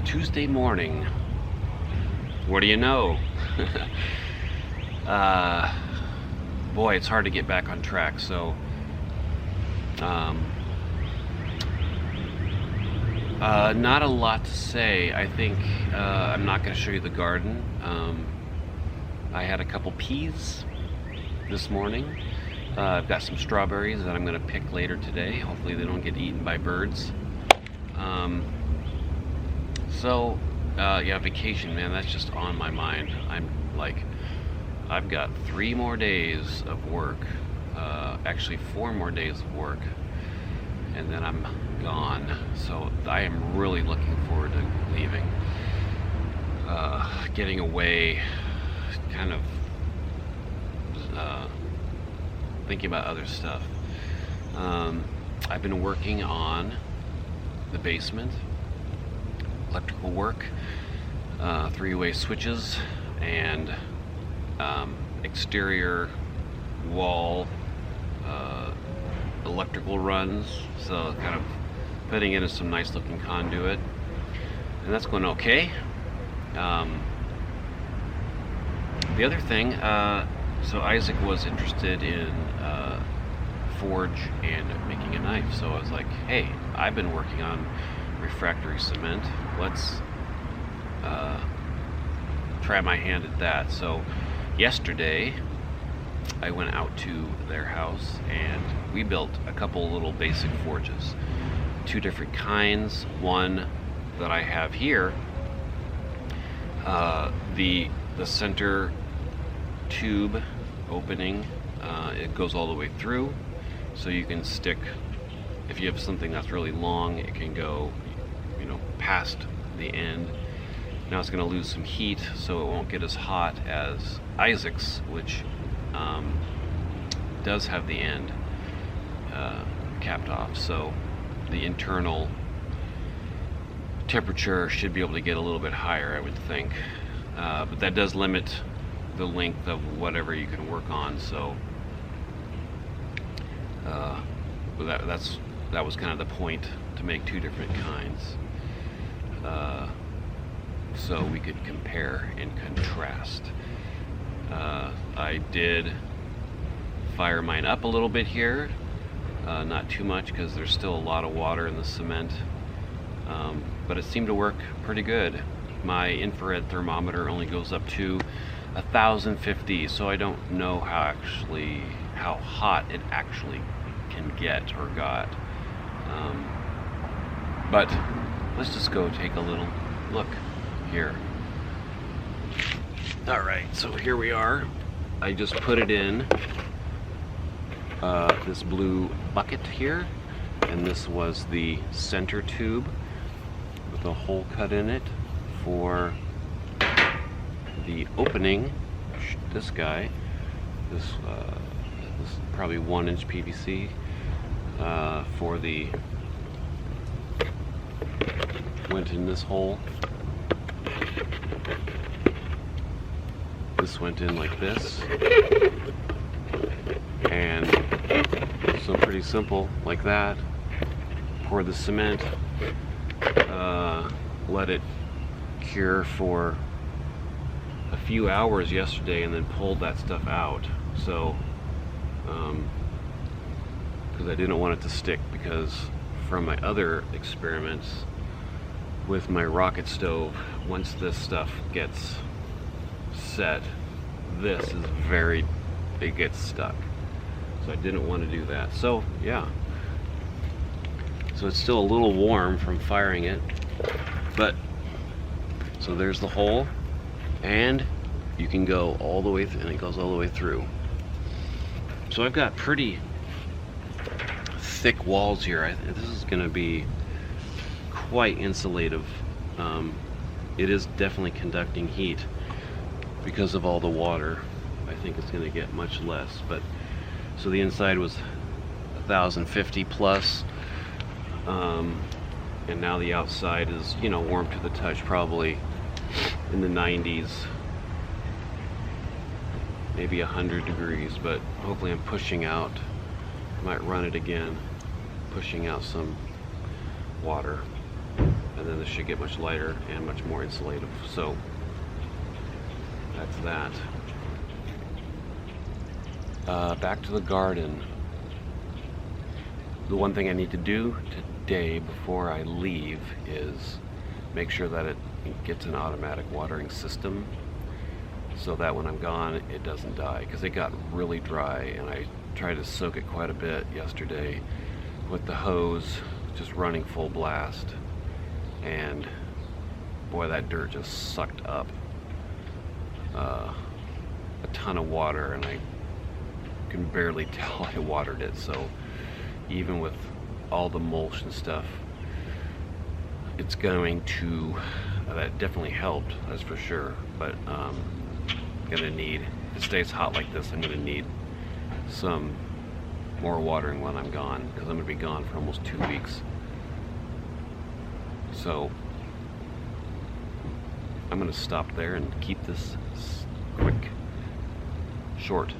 Tuesday morning. What do you know? uh, Boy, it's hard to get back on track. So, um, not a lot to say. I think I'm not going to show you the garden. I had a couple peas this morning. I've got some strawberries that I'm going to pick later today. Hopefully they don't get eaten by birds. Yeah, vacation, man, that's just on my mind. I've got 3 more days of work, actually 4 more days of work, and then I'm gone. So I am really looking forward to leaving, getting away, kind of thinking about other stuff. I've been working on the basement, electrical work, 3-way switches, and exterior wall electrical runs, so kind of putting in some nice looking conduit, and that's going okay. The other thing, so Isaac was interested in forge and making a knife, so I was like, hey, I've been working on refractory cement, let's try my hand at that. So yesterday I went out to their house and we built a couple little basic forges, 2 different kinds. One that I have here, the center tube opening, it goes all the way through, so you can stick, if you have something that's really long, it can go, past the end. Now it's going to lose some heat, so it won't get as hot as Isaac's, which does have the end capped off, so the internal temperature should be able to get a little bit higher, I would think, but that does limit the length of whatever you can work on. So that was kind of the point, to make 2 different kinds, so we could compare and contrast. I did fire mine up a little bit here, not too much because there's still a lot of water in the cement, but it seemed to work pretty good. My infrared thermometer only goes up to 1050, so I don't know how hot it actually can get or got. But let's just go take a little look here. Alright, so here we are. I just put it in this blue bucket here, and this was the center tube with a hole cut in it for the opening. This guy, this is probably 1-inch PVC for the, went in this hole. This went in like this, and so pretty simple like that. Pour the cement, let it cure for a few hours yesterday, and then pulled that stuff out. So because I didn't want it to stick, because from my other experiments with my rocket stove, once this stuff gets set, this is it gets stuck. So I didn't want to do that. So yeah, so it's still a little warm from firing it, but so there's the hole, and you can go all the way and it goes all the way through. So I've got pretty thick walls here. This is going to be quite insulative. It is definitely conducting heat because of all the water. I think it's going to get much less, but so the inside was 1050 plus, and now the outside is, warm to the touch, probably in the 90s, maybe 100 degrees, but hopefully I'm pushing out, I might run it again, pushing out some water. and then this should get much lighter and much more insulative. So that's that. Back to the garden. The one thing I need to do today before I leave is make sure that it gets an automatic watering system so that when I'm gone it doesn't die, because it got really dry and I tried to soak it quite a bit yesterday with the hose just running full blast, and boy, that dirt just sucked up a ton of water, and I can barely tell I watered it. So even with all the mulch and stuff, it's going to, that definitely helped, that's for sure, but gonna need, if it stays hot like this, I'm gonna need some more watering when I'm gone, because I'm gonna be gone for almost 2 weeks. So I'm gonna stop there and keep this quick, short.